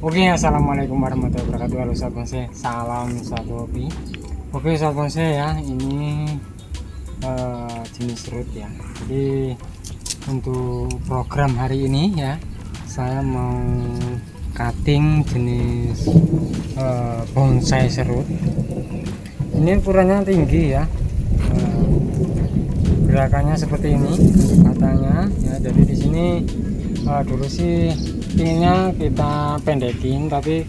Oke, assalamualaikum warahmatullahi wabarakatuh. Halo sahabat bonsai, salam satu hobi. Oke sahabat bonsai ya, ini jenis root ya. Jadi untuk program hari ini ya, saya mau cutting jenis bonsai serut. Ini ukurannya tinggi ya, gerakannya seperti ini untuk batangnya ya. Jadi di sini dulu sih pinginnya kita pendekin, tapi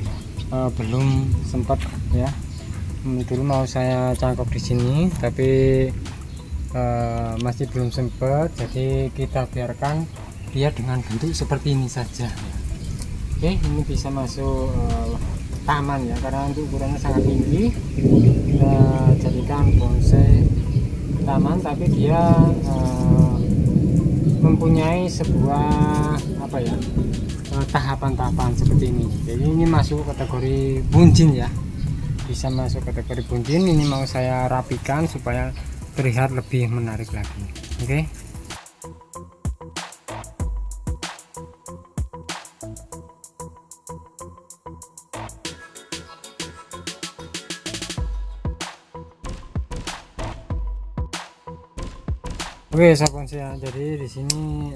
belum sempat ya. Dulu mau saya cangkok di sini, tapi masih belum sempat. Jadi kita biarkan dia dengan bentuk seperti ini saja ya. Oke, ini bisa masuk taman ya, karena untuk ukurannya sangat tinggi. Kita jadikan bonsai taman, tapi dia mempunyai sebuah apa ya, tahapan-tahapan seperti ini. Jadi ini masuk kategori bunjin ya, bisa masuk kategori bunjin. Ini mau saya rapikan supaya terlihat lebih menarik lagi. Oke. Oke sahabat bonsai ya, jadi di sini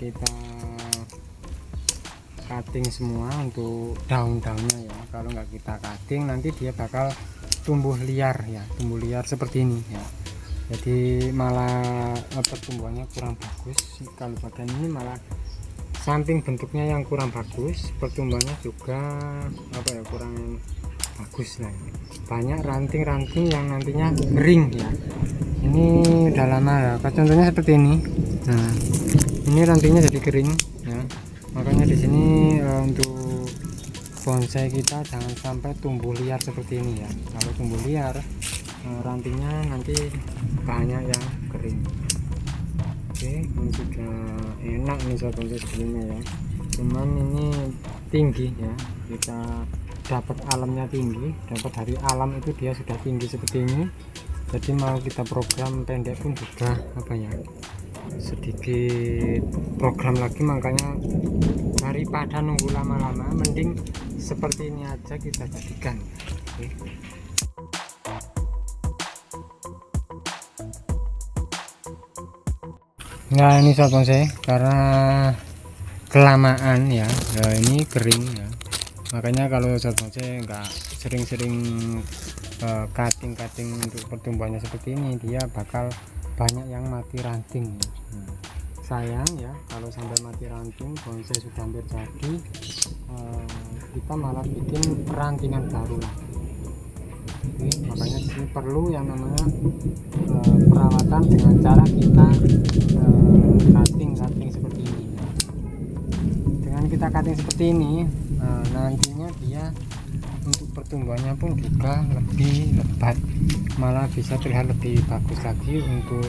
kita cutting semua untuk daun-daunnya ya. Kalau nggak kita cutting nanti dia bakal tumbuh liar ya, tumbuh liar seperti ini ya. Jadi malah pertumbuhannya kurang bagus. Kalau bagian ini malah samping bentuknya yang kurang bagus, pertumbuhannya juga apa ya, kurang bagus lah. Banyak ranting-ranting yang nantinya kering ya. Ini udah lama ya, contohnya seperti ini. Nah, ini rantingnya jadi kering ya. Makanya di sini untuk bonsai kita jangan sampai tumbuh liar seperti ini ya. Kalau tumbuh liar rantingnya nanti banyak yang kering. Oke, ini sudah enak nih sobat bonsai sebelumnya ya. Cuman ini tinggi ya, kita dapat alamnya tinggi, dapat dari alam itu dia sudah tinggi seperti ini. Jadi mau kita program pendek pun juga apa ya, sedikit program lagi. Makanya daripada nunggu lama-lama, mending seperti ini aja kita jadikan. Oke. Nah ini sobat bonsai, karena kelamaan ya, ini kering ya. Makanya kalau sobat bonsai nggak sering-sering cutting untuk pertumbuhannya seperti ini, dia bakal banyak yang mati ranting ya. Sayang ya kalau sampai mati ranting, bonsai sudah hampir jadi, kita malah bikin rantingan baru lagi. Oke, makanya disini perlu yang namanya perawatan dengan cara kita cutting seperti ini. Dengan kita cutting seperti ini, nantinya dia untuk pertumbuhannya pun juga lebih lebat, malah bisa terlihat lebih bagus lagi untuk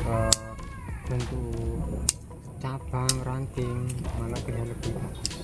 bentuk cabang ranting, malah terlihat lebih bagus.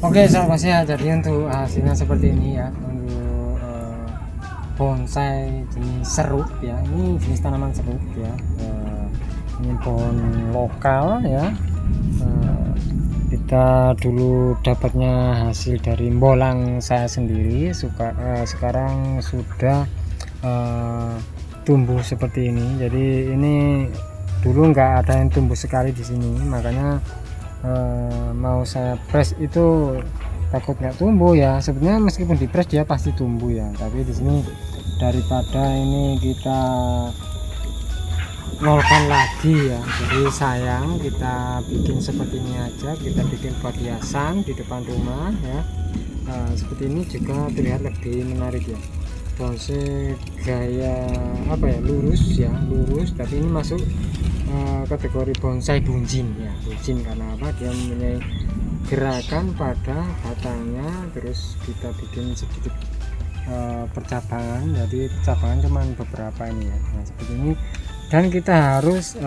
Oke sahabat saya, jadi untuk hasilnya seperti ini ya, untuk bonsai jenis serut ya, ini jenis tanaman serut ya, ini pohon lokal ya. Kita dulu dapatnya hasil dari bolang saya sendiri, sekarang sudah tumbuh seperti ini. Jadi ini dulu nggak ada yang tumbuh sekali di sini, makanya mau saya press itu takut nggak tumbuh ya. Sebenarnya meskipun di press dia pasti tumbuh ya, tapi di sini daripada ini kita nolkan lagi ya, jadi sayang kita bikin seperti ini aja. Kita bikin buat hiasan di depan rumah ya. Seperti ini juga terlihat lebih menarik ya, bonsai gaya apa ya, lurus ya, lurus, tapi ini masuk kategori bonsai bunjin ya. Bunjin karena apa, dia mempunyai gerakan pada batangnya, terus kita bikin sedikit percabangan, jadi percabangan cuman beberapa ini ya. Nah, seperti ini, dan kita harus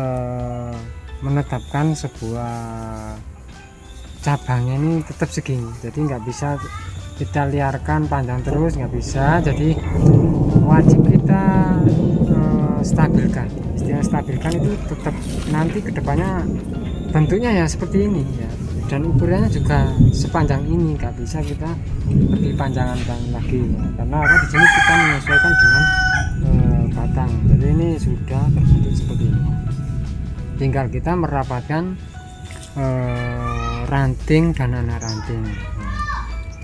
menetapkan sebuah cabangnya ini tetap segini, jadi nggak bisa kita liarkan panjang terus, nggak bisa. Jadi wajib kita stabilkan. Istilah stabilkan itu tetap nanti kedepannya bentuknya ya seperti ini ya, dan ukurannya juga sepanjang ini, nggak bisa kita lebih panjangan lagi ya. Karena apa, di sini kita menyesuaikan dengan batang. Jadi ini sudah terbentuk seperti ini, tinggal kita merapatkan ranting dan anak ranting,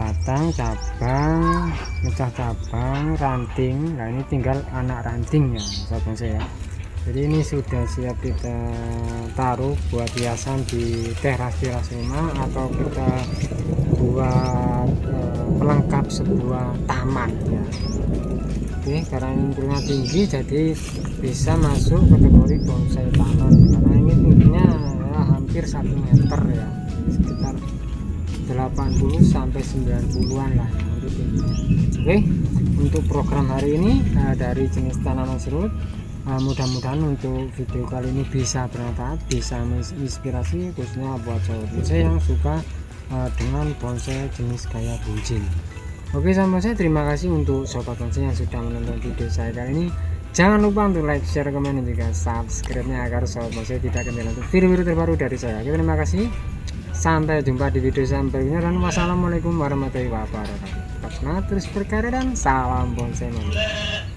batang, cabang, mecah cabang, ranting. Nah ini tinggal anak rantingnya sahabat saya. Jadi ini sudah siap kita taruh buat hiasan di teras rumah, atau kita buat pelengkap sebuah taman ya. Oke, karena ini tinggi jadi bisa masuk kategori bonsai taman, karena ini tingginya ya, hampir 1 meter ya, sekitar 80 sampai 90-an lah ya untuk tingginya. Oke, untuk program hari ini dari jenis tanaman serut, mudah-mudahan untuk video kali ini bisa bermanfaat, bisa menginspirasi khususnya buat sobat bonsai yang suka dengan bonsai jenis gaya bunjin. Oke sahabat saya, terima kasih untuk sobat bonsai yang sudah menonton video saya kali ini. Jangan lupa untuk like, share, komen, dan juga subscribe-nya agar sobat bonsai tidak ketinggalan untuk video-video terbaru dari saya. Oke, terima kasih, sampai jumpa di video saya berikutnya, dan wassalamualaikum warahmatullahi wabarakatuh. Tetap semangat, terus berkarya, dan salam bonsai mania.